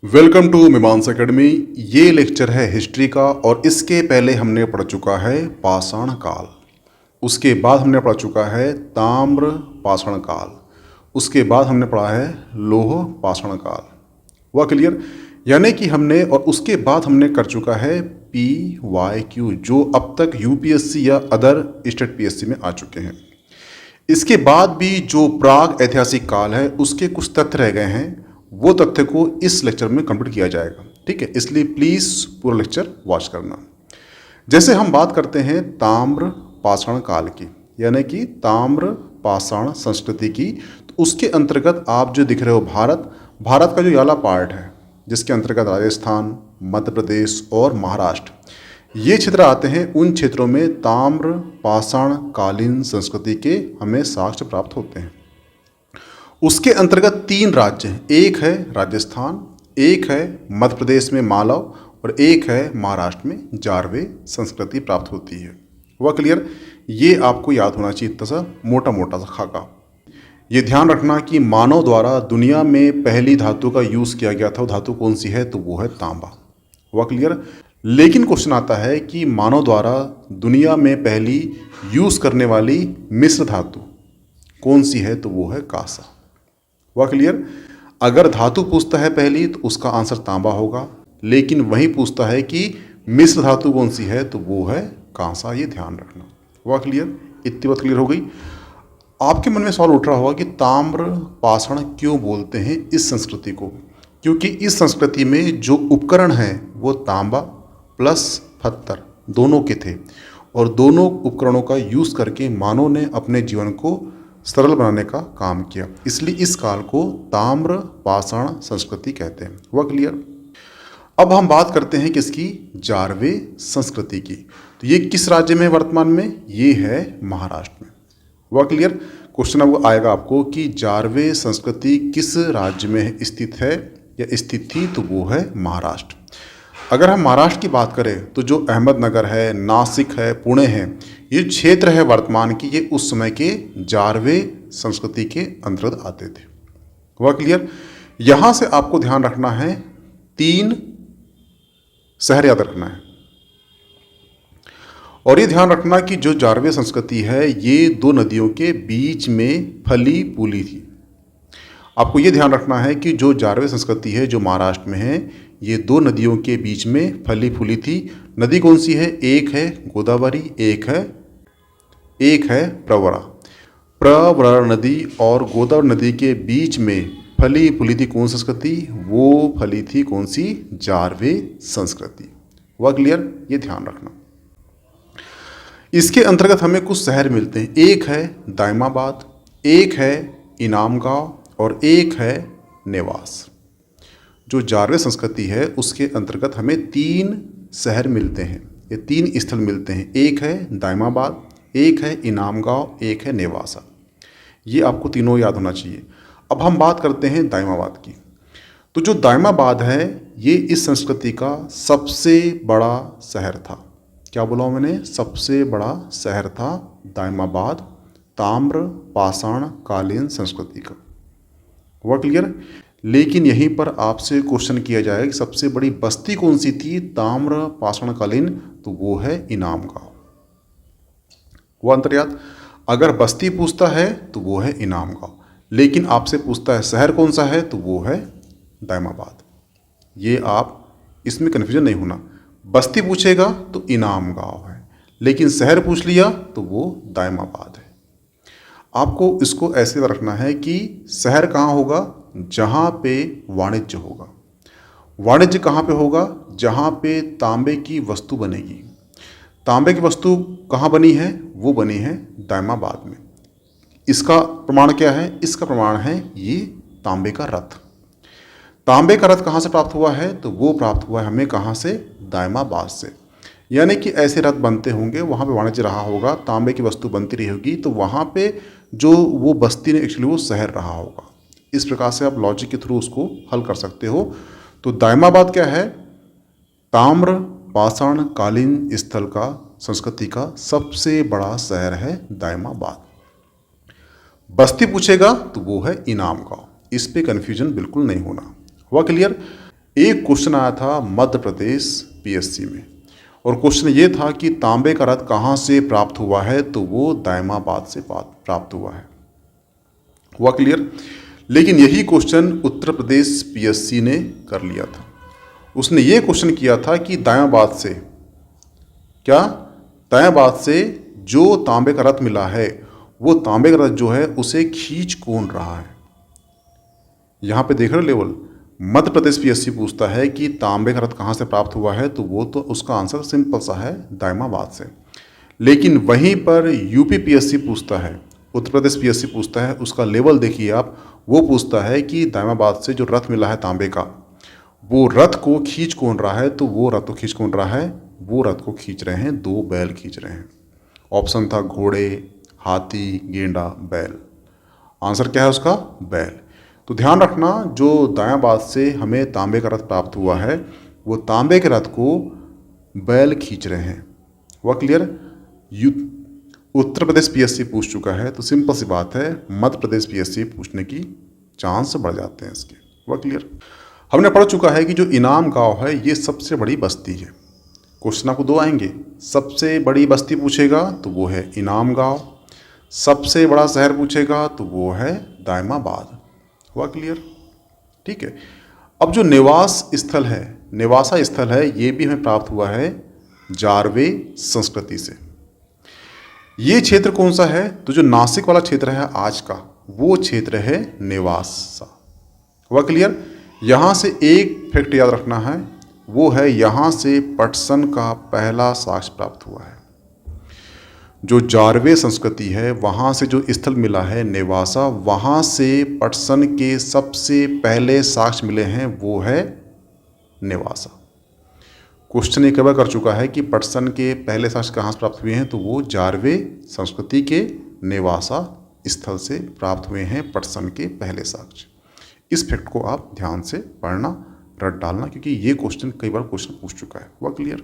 Welcome to Mimans academy. ये lecture है history का और इसके पहले हमने पढ़ चुका है पाषाण काल। उसके बाद हमने पढ़ चुका है ताम्र पाषाण काल। उसके बाद हमने पढ़ा है लौह पाषाण काल। हुआ क्लियर? यानी कि हमने और उसके बाद हमने कर चुका है PYQ, जो अब तक UPSC या अदर स्टेट PSC में आ चुके हैं। इसके बाद भी जो प्राग ऐतिहासिक काल है उसके कुछ तथ्य रह गए हैं, वो तथ्य को इस लेक्चर में कंप्लीट किया जाएगा। ठीक है, इसलिए प्लीज पूरा लेक्चर वॉच करना। जैसे हम बात करते हैं ताम्र पाषाण काल की, यानी कि ताम्र पाषाण संस्कृति की, तो उसके अंतर्गत आप जो दिख रहे हो भारत का जो याला पार्ट है, जिसके अंतर्गत राजस्थान, मध्य प्रदेश और महाराष्ट्र ये क्षेत्र आते हैं। उन क्षेत्रों में ताम्र पाषाण कालीन संस्कृति के हमें साक्ष्य प्राप्त होते हैं। उसके अंतर्गत 3 राज्य हैं, एक है राजस्थान, एक है मध्य प्रदेश में मालव और एक है महाराष्ट्र में जारवे संस्कृति प्राप्त होती है। वह क्लियर? ये आपको याद होना चाहिए, इतना सा मोटा मोटा सा खाका। ये ध्यान रखना कि मानव द्वारा दुनिया में पहली धातु का यूज़ किया गया था, वो धातु कौन सी है? तो वो है तांबा। वह क्लियर? लेकिन क्वेश्चन आता है कि मानव द्वारा दुनिया में पहली यूज़ करने वाली मिश्र धातु कौन सी है? तो वो है कांसा। हुआ क्लियर? अगर धातु पूछता है पहली तो उसका आंसर तांबा होगा, लेकिन वही पूछता है कि मिश्र धातु कौन सी है? तो वो है कांसा। ये ध्यान रखना। हुआ क्लियर? इतनी बात क्लियर हो गई। आपके मन में सवाल उठ रहा होगा कि ताम्र पाषाण क्यों बोलते हैं इस संस्कृति को? क्योंकि इस संस्कृति में जो उपकरण हैं वो तांबा प्लस पत्थर दोनों के थे, और दोनों उपकरणों का यूज़ करके मानव ने अपने जीवन को सरल बनाने का काम किया। इसलिए इस काल को ताम्र पाषाण संस्कृति कहते हैं। हुआ क्लियर? अब हम बात करते हैं किसकी? जारवे संस्कृति की। तो ये किस राज्य में वर्तमान में? ये है महाराष्ट्र में। हुआ क्लियर? क्वेश्चन अब आएगा आपको कि जारवे संस्कृति किस राज्य में स्थित है या स्थित थी? तो वो है महाराष्ट्र। अगर हम महाराष्ट्र की बात करें तो जो अहमदनगर है, नासिक है, पुणे है, ये क्षेत्र है वर्तमान की, ये उस समय के जारवे संस्कृति के अंतर्गत आते थे। हुआ क्लियर? यहां से आपको ध्यान रखना है, 3 शहर याद रखना है, और ये ध्यान रखना कि जो जारवे संस्कृति है ये 2 नदियों के बीच में फली फूली थी। आपको ये ध्यान रखना है कि जो जारवे संस्कृति है जो महाराष्ट्र में है, ये 2 नदियों के बीच में फली फूली थी। नदी कौन सी है? एक है गोदावरी, एक है प्रवरा। प्रवरा नदी और गोदावरी नदी के बीच में फली फूली थी कौन संस्कृति? वो फली थी कौन सी? जारवे संस्कृति। हुआ क्लियर? ये ध्यान रखना। इसके अंतर्गत हमें कुछ शहर मिलते हैं, एक है दायमाबाद, एक है इनाम गांव और एक है नेवास। जो जारवे संस्कृति है उसके अंतर्गत हमें 3 शहर मिलते हैं, ये 3 स्थल मिलते हैं। एक है दायमाबाद, एक है इनाम गांव, एक है नेवासा। ये आपको तीनों याद होना चाहिए। अब हम बात करते हैं दायमाबाद की। तो जो दायमाबाद है ये इस संस्कृति का सबसे बड़ा शहर था। क्या बोला मैंने? सबसे बड़ा शहर था दायमाबाद ताम्र पाषाण कालीन संस्कृति का। हुआ क्लियर? लेकिन यहीं पर आपसे क्वेश्चन किया जाएगा कि सबसे बड़ी बस्ती कौन सी थी ताम्र पाषाण कालीन? तो वो है इनाम गांव। वो अंतर्यात। अगर बस्ती पूछता है तो वो है इनाम गांव, लेकिन आपसे पूछता है शहर कौन सा है? तो वो है दायमाबाद। ये आप इसमें कन्फ्यूजन नहीं होना। बस्ती पूछेगा तो इनाम गांव है, लेकिन शहर पूछ लिया तो वो दायमाबाद है। आपको इसको ऐसे रखना है कि शहर कहाँ होगा? जहाँ पे वाणिज्य होगा। वाणिज्य कहाँ पे होगा? जहाँ पे तांबे की वस्तु बनेगी। तांबे की वस्तु कहाँ बनी है? वो बनी है दायमाबाद में। इसका प्रमाण क्या है? इसका प्रमाण है ये तांबे का रथ। तांबे का रथ कहाँ से प्राप्त हुआ है? तो वो प्राप्त हुआ है हमें कहाँ से? दायमाबाद से। यानी कि ऐसे रथ बनते होंगे, वहाँ पे वाणिज्य रहा होगा, तांबे की वस्तु बनती रही होगी, तो वहाँ पे जो वो बस्ती ने एक्चुअली वो शहर रहा होगा। इस प्रकार से आप लॉजिक के थ्रू उसको हल कर सकते हो। तो दायमाबाद क्या है? ताम्र पाषाण कालीन स्थल का संस्कृति का सबसे बड़ा शहर है दायमाबाद। बस्ती पूछेगा तो वो है इनाम गांव। इस पे कन्फ्यूजन बिल्कुल नहीं होना। हुआ क्लियर? एक क्वेश्चन आया था मध्य प्रदेश पीएससी में, और क्वेश्चन ये था कि तांबे का रथ कहाँ से प्राप्त हुआ है, तो वो दायमाबाद से प्राप्त हुआ है। हुआ क्लियर? लेकिन यही क्वेश्चन उत्तर प्रदेश पीएससी ने कर लिया था। उसने ये क्वेश्चन किया था कि दायमाबाद से क्या, दायमाबाद से जो तांबे का रथ मिला है, वो तांबे का रथ जो है उसे खींच कौन रहा है। यहाँ पे देख रहे लेवल, मध्य प्रदेश पीएससी पूछता है कि तांबे का रथ कहाँ से प्राप्त हुआ है, तो वो तो उसका आंसर सिंपल सा है, दायमाबाद से। लेकिन वहीं पर यूपी पीएससी पूछता है, उत्तर प्रदेश पीएससी पूछता है, उसका लेवल देखिए आप, वो पूछता है कि दायमाबाद से जो रथ मिला है तांबे का, वो रथ को खींच कौन रहा है, तो वो रथ को खींच कौन रहा है, वो रथ को खींच रहे हैं 2 बैल खींच रहे हैं। ऑप्शन था घोड़े, हाथी, गेंडा, बैल। आंसर क्या है उसका, बैल। तो ध्यान रखना, जो दायाबाद से हमें तांबे का रथ प्राप्त हुआ है, वो तांबे के रथ को बैल खींच रहे हैं। वह क्लियर? उत्तर प्रदेश पीएससी पूछ चुका है, तो सिंपल सी बात है, मध्य प्रदेश पीएससी पूछने की चांस बढ़ जाते हैं इसके। वह क्लियर? हमने पढ़ चुका है कि जो इनाम गांव है ये सबसे बड़ी बस्ती है। क्वेश्चन आपको 2 आएंगे, सबसे बड़ी बस्ती पूछेगा तो वो है इनाम गांव, सबसे बड़ा शहर पूछेगा तो वो है दायमाबाद। हुआ क्लियर? ठीक है। अब जो निवास स्थल है, निवासा स्थल है, ये भी हमें प्राप्त हुआ है जारवे संस्कृति से। ये क्षेत्र कौन सा है, तो जो नासिक वाला क्षेत्र है आज का, वो क्षेत्र है निवासा। हुआ क्लियर? यहाँ से एक फैक्ट याद रखना है, वो है यहाँ से पटसन का पहला साक्ष्य प्राप्त हुआ है। जो जारवे संस्कृति है, वहाँ से जो स्थल मिला है नेवासा, वहाँ से पटसन के सबसे पहले साक्ष्य मिले हैं, वो है नेवासा। क्वेश्चन ये कवर कर चुका है कि पटसन के पहले साक्ष्य कहाँ से प्राप्त हुए हैं, तो वो जारवे संस्कृति के नेवासा स्थल से प्राप्त हुए हैं पटसन के पहले साक्ष्य। इस फैक्ट को आप ध्यान से पढ़ना, रट डालना, क्योंकि ये क्वेश्चन कई बार क्वेश्चन पूछ चुका है। हुआ क्लियर?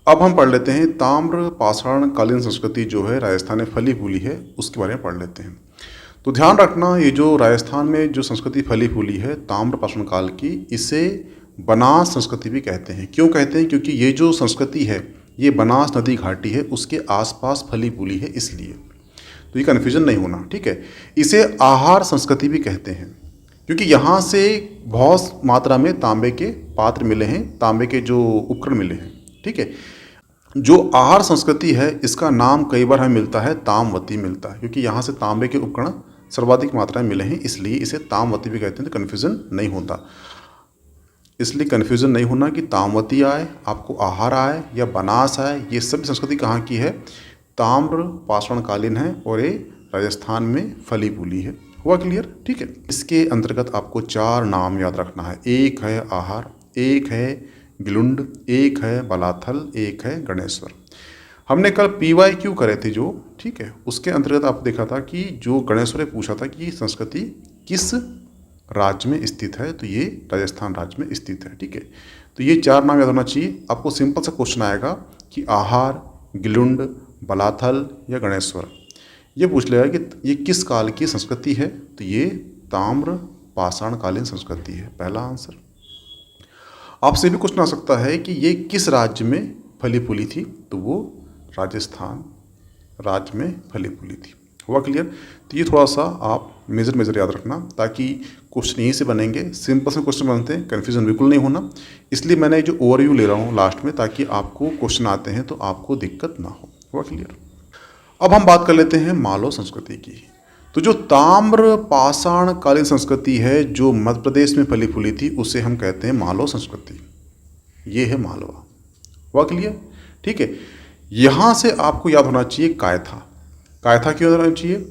अब हम पढ़ लेते हैं ताम्र पाषाण कालीन संस्कृति जो है राजस्थान में फली फूली है, उसके बारे में पढ़ लेते हैं। तो ध्यान रखना, ये जो राजस्थान में जो संस्कृति फली फूली है ताम्र पाषाण काल की, इसे बनास संस्कृति भी कहते हैं। क्यों कहते हैं? क्योंकि ये जो संस्कृति है ये बनास नदी घाटी है, उसके आसपास फली फूली है, इसलिए। तो ये कन्फ्यूजन नहीं होना, ठीक है। इसे आहार संस्कृति भी कहते हैं, क्योंकि यहाँ से बहुत मात्रा में तांबे के पात्र मिले हैं, तांबे के जो उपकरण मिले हैं, ठीक है। जो आहार संस्कृति है, इसका नाम कई बार हमें मिलता है तामवती मिलता है, क्योंकि यहाँ से तांबे के उपकरण सर्वाधिक मात्रा में मिले हैं, इसलिए इसे तामवती भी कहते हैं। तो कन्फ्यूज़न नहीं होता, इसलिए कन्फ्यूज़न नहीं होना कि तामवती आए, आपको आहार आए या बनास आए। ये सभी संस्कृति कहाँ की है? ताम्र पाषाण कालीन है, और ये राजस्थान में फली फूली है। हुआ क्लियर? ठीक है। इसके अंतर्गत आपको 4 नाम याद रखना है। एक है आहार, एक है गिलुंड, एक है बलाथल, एक है गणेश्वर। हमने कल PYQ करे थे जो, ठीक है, उसके अंतर्गत आपको देखा था कि जो गणेश्वर पूछा था कि संस्कृति किस राज्य में स्थित है, तो ये राजस्थान राज्य में स्थित है, ठीक है। तो ये 4 नाम याद होना चाहिए। आपको सिंपल सा क्वेश्चन आएगा कि आहार, गिलुंड, बलाथल या गणेश्वर, ये पूछ लेगा कि ये किस काल की संस्कृति है, तो ये ताम्र पाषाण कालीन संस्कृति है, पहला आंसर। आपसे भी क्वेश्चन आ सकता है कि ये किस राज्य में फली फूली थी, तो वो राजस्थान राज्य में फली फूली थी। हुआ क्लियर? तो ये थोड़ा सा आप मेजर याद रखना, ताकि क्वेश्चन यहीं से बनेंगे, सिंपल से क्वेश्चन बनते हैं, कन्फ्यूजन बिल्कुल नहीं होना। इसलिए मैंने जो ओवरव्यू ले रहा हूँ लास्ट में, ताकि आपको क्वेश्चन आते हैं तो आपको दिक्कत ना हो। हुआ क्लियर? अब हम बात कर लेते हैं मालव संस्कृति की। तो जो ताम्र पाषाण कालीन संस्कृति है जो मध्य प्रदेश में फली फूली थी, उसे हम कहते हैं मालव संस्कृति। ये है मालवा। हुआ क्लियर? ठीक है। यहाँ से आपको याद होना चाहिए कायथा। कायथा क्यों याद होना चाहिए?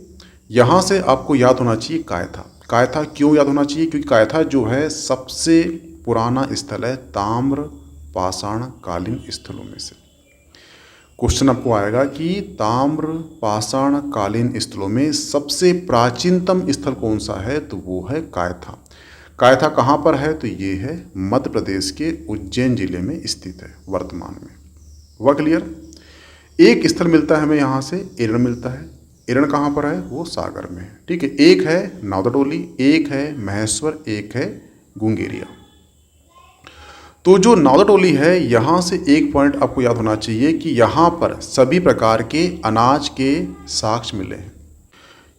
यहाँ से आपको याद होना चाहिए कायथा। कायथा क्यों याद होना चाहिए? क्योंकि कायथा जो है सबसे पुराना स्थल है ताम्र पाषाण कालीन स्थलों में से। क्वेश्चन आपको आएगा कि ताम्र पाषाण कालीन स्थलों में सबसे प्राचीनतम स्थल कौन सा है, तो वो है कायथा। कायथा कहाँ पर है? तो ये है मध्य प्रदेश के उज्जैन जिले में स्थित है वर्तमान में। हुआ क्लियर? एक स्थल मिलता है हमें यहाँ से, एरण मिलता है। एरण कहाँ पर है? वो सागर में है, ठीक है। एक है नावदटोली, एक है महेश्वर, एक है गुंगेरिया। तो जो नावदा टोली है, यहाँ से एक पॉइंट आपको याद होना चाहिए कि यहाँ पर सभी प्रकार के अनाज के साक्ष्य मिले हैं।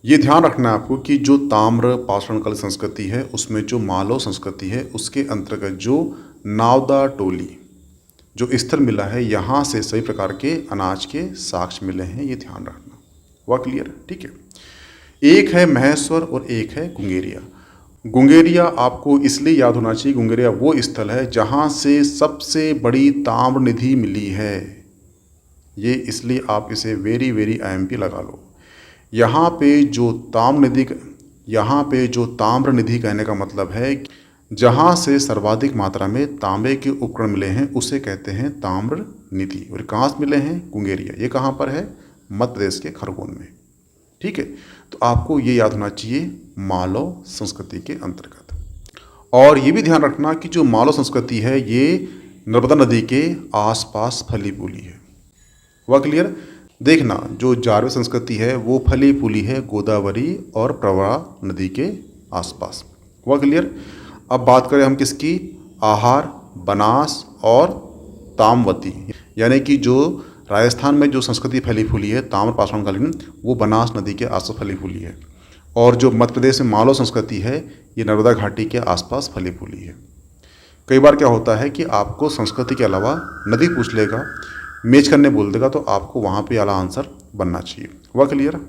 ये ध्यान रखना है आपको कि जो ताम्र पाषाणकालीन संस्कृति है उसमें जो मालव संस्कृति है उसके अंतर्गत जो नावदा टोली जो स्थल मिला है, यहाँ से सभी प्रकार के अनाज के साक्ष्य मिले हैं, ये ध्यान रखना। हुआ क्लियर? ठीक है। एक है महेश्वर और एक है गुंगेरिया। गुंगेरिया आपको इसलिए याद होना चाहिए, गुंगेरिया वो स्थल है जहाँ से सबसे बड़ी ताम्र निधि मिली है। ये इसलिए आप इसे वेरी वेरी IMP लगा लो। यहाँ पे जो ताम्र निधि कहने का मतलब है जहाँ से सर्वाधिक मात्रा में तांबे के उपकरण मिले हैं उसे कहते हैं ताम्र निधि। और कहाँ से मिले हैं? गुंगेरिया। ये कहाँ पर है? मध्य प्रदेश के खरगोन में। ठीक है, तो आपको ये याद होना चाहिए मालव संस्कृति के अंतर्गत। और ये भी ध्यान रखना कि जो मालव संस्कृति है ये नर्मदा नदी के आसपास फली फूली है। हुआ क्लियर? देखना, जो जारवे संस्कृति है वो फली फूली है गोदावरी और प्रवरा नदी के आसपास। हुआ क्लियर? अब बात करें हम किसकी? आहार, बनास और ताम्रवती, यानी कि जो राजस्थान में जो संस्कृति फली फूली है ताम्र पाषाणकालीन, वो बनास नदी के आसपास फली फूली है। और जो मध्य प्रदेश में मालव संस्कृति है ये नर्मदा घाटी के आसपास फली फूली है। कई बार क्या होता है कि आपको संस्कृति के अलावा नदी पूछ लेगा, मैच करने बोल देगा, तो आपको वहाँ पे वाला आंसर बनना चाहिए। हुआ क्लियर?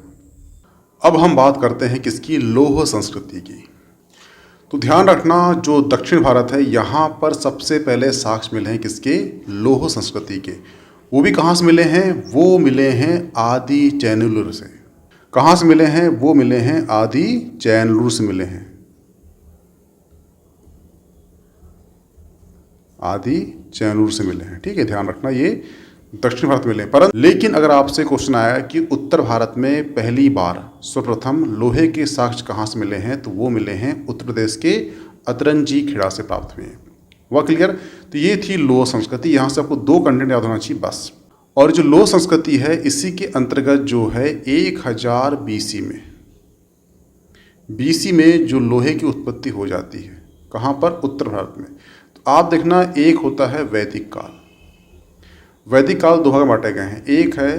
अब हम बात करते हैं किसकी? लौह संस्कृति की। तो ध्यान रखना, जो दक्षिण भारत है यहाँ पर सबसे पहले साक्ष्य मिले हैं किसके? लौह संस्कृति के। वो भी कहाँ से मिले हैं? वो मिले हैं आदि चैनलुर से। कहाँ से मिले हैं? वो मिले हैं आदि चैनलुर से मिले हैं। आदि चैनलुर से मिले हैं। ठीक है, ध्यान रखना, ये दक्षिण भारत में मिले। परंतु लेकिन अगर आपसे क्वेश्चन आया कि उत्तर भारत में पहली बार सर्वप्रथम लोहे के साक्ष्य कहाँ से मिले हैं, तो वो मिले हैं उत्तर प्रदेश के अतरंजी खेड़ा से प्राप्त हुए हैं। हुआ क्लियर? तो ये थी लौह संस्कृति। यहाँ से आपको 2 कंटेंट याद होना चाहिए बस। और जो लौह संस्कृति है इसी के अंतर्गत जो है 1000 BC में जो लोहे की उत्पत्ति हो जाती है। कहाँ पर? उत्तर भारत में। तो आप देखना, एक होता है वैदिक काल। वैदिक काल 2 भाग में बांटे गए हैं, एक है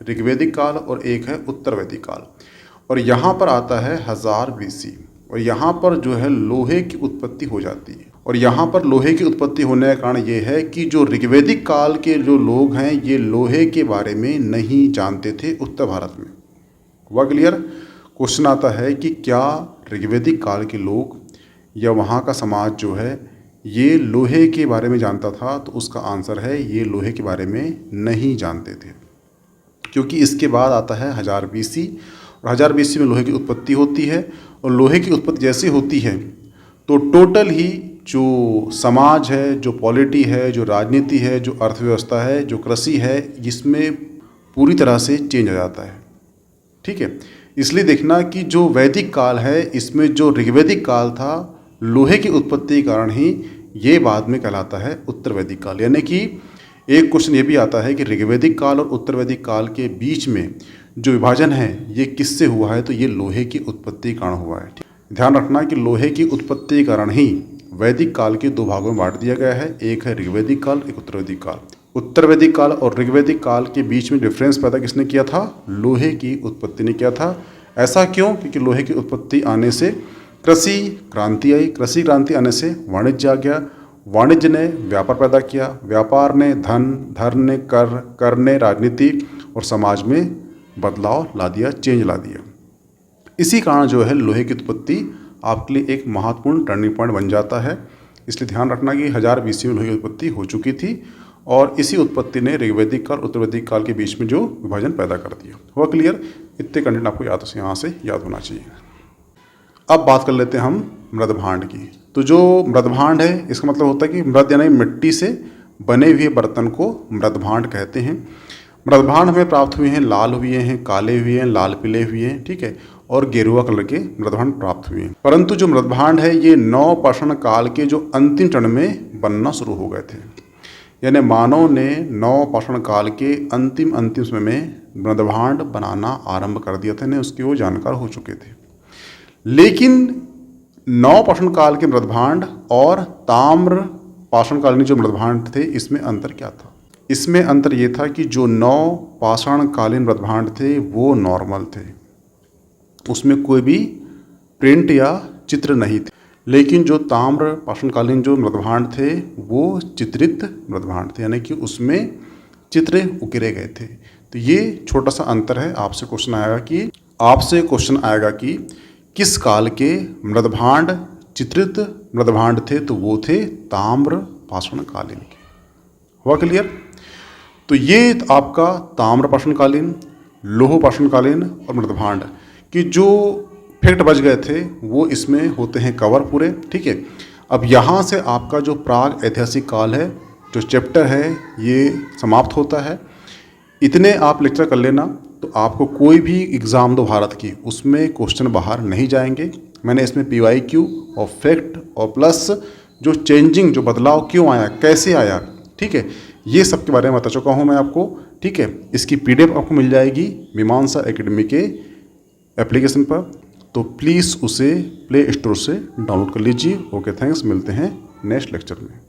ऋग्वैदिक काल और एक है उत्तर वैदिक काल। और यहाँ पर आता है 1000 BC, और यहाँ पर जो है लोहे की उत्पत्ति हो जाती है। और यहाँ पर लोहे की उत्पत्ति होने का कारण ये है कि जो ऋग्वैदिक काल के जो लोग हैं ये लोहे के बारे में नहीं जानते थे उत्तर भारत में। हुआ क्लियर? क्वेश्चन आता है कि क्या ऋग्वैदिक काल के लोग या वहाँ का समाज जो है ये लोहे के बारे में जानता था? तो उसका आंसर है ये लोहे के बारे में नहीं जानते थे, क्योंकि इसके बाद आता है 1000 BC, और 1000 BC में लोहे की उत्पत्ति होती है। और लोहे की उत्पत्ति जैसे होती है तो टोटल ही जो समाज है, जो पॉलिटी है, जो राजनीति है, जो अर्थव्यवस्था है, जो कृषि है, इसमें पूरी तरह से चेंज हो जाता है। ठीक है, इसलिए देखना कि जो वैदिक काल है इसमें जो ऋग्वैदिक काल था लोहे की उत्पत्ति के कारण ही ये बाद में कहलाता है उत्तर वैदिक काल। यानी कि एक क्वेश्चन ये भी आता है कि ऋग्वैदिक काल और उत्तर वैदिक काल के बीच में जो विभाजन है ये किससे हुआ है? तो ये लोहे की उत्पत्ति के कारण हुआ है। ध्यान रखना कि लोहे की उत्पत्ति के कारण ही वैदिक काल के 2 भागों में बांट दिया गया है, एक है ऋग्वैदिक काल, एक उत्तर वैदिक काल। उत्तर वैदिक काल और ऋग्वैदिक काल के बीच में डिफरेंस पैदा किसने किया था? लोहे की उत्पत्ति ने किया था। ऐसा क्यों? क्योंकि लोहे की उत्पत्ति आने से कृषि क्रांति आई, कृषि क्रांति आने से वाणिज्य आ गया, वाणिज्य ने व्यापार पैदा किया, व्यापार ने धन, धर्म ने कर, कर ने राजनीति और समाज में बदलाव ला दिया, चेंज ला दिया। इसी कारण जो है लोहे की उत्पत्ति आपके लिए एक महत्वपूर्ण टर्निंग पॉइंट बन जाता है। इसलिए ध्यान रखना कि 1000 BC में लोहे की उत्पत्ति हो चुकी थी और इसी उत्पत्ति ने ऋग्वैदिक काल उत्तर वैदिक काल के बीच में जो विभाजन पैदा कर दिया। हुआ क्लियर? इतने कंटेंट आपको यहाँ से याद होना चाहिए। अब बात कर लेते हैं हम मृदभांड की। तो जो मृदभांड है इसका मतलब होता है कि मृद यानी मिट्टी से बने हुए बर्तन को मृदभांड कहते हैं। मृदभांड हमें प्राप्त हुए हैं, लाल हुए हैं, काले हुए हैं, लाल पीले हुए हैं, ठीक है, और गेरुआ कलर के मृदभांड प्राप्त हुए हैं। परंतु जो मृदभांड है ये नवपाषाण काल के जो अंतिम चरण में बनना शुरू हो गए थे। यानी मानव ने नवपाषाण काल के अंतिम समय में मृदभांड बनाना आरंभ कर दिया था, ने उसके वो जानकार हो चुके थे। लेकिन नवपाषाण काल के मृदभांड और ताम्र पाषाणकालीन जो मृदभांड थे इसमें अंतर क्या था? इसमें अंतर ये था कि जो 9 पाषाणकालीन मृदभांड थे वो नॉर्मल थे, उसमें कोई भी प्रिंट या चित्र नहीं थे। लेकिन जो ताम्र पाषाणकालीन जो मृदभांड थे वो चित्रित मृदभांड थे, यानी कि उसमें चित्र उकेरे गए थे। तो ये छोटा सा अंतर है। आपसे क्वेश्चन आएगा कि किस काल के मृदभांड चित्रित मृदभांड थे? तो वो थे ताम्र पाषाणकालीन के। हुआ क्लियर? तो ये आपका ताम्र पाषाणकालीन, लौह पाषाणकालीन और मृदभांड कि जो फैक्ट बच गए थे वो इसमें होते हैं कवर पूरे। ठीक है, अब यहाँ से आपका जो प्राग ऐतिहासिक काल है जो चैप्टर है ये समाप्त होता है। इतने आप लेक्चर कर लेना तो आपको कोई भी एग्ज़ाम दो भारत की उसमें क्वेश्चन बाहर नहीं जाएंगे। मैंने इसमें PYQ और फैक्ट और प्लस जो चेंजिंग जो बदलाव क्यों आया, कैसे आया, ठीक है, ये सब के बारे में बता चुका हूँ मैं आपको। ठीक है, इसकी PDF आपको मिल जाएगी मीमांसा एकेडमी के एप्लीकेशन पर, तो प्लीज़ उसे प्ले स्टोर से डाउनलोड कर लीजिए। ओके, थैंक्स, मिलते हैं नेक्स्ट लेक्चर में।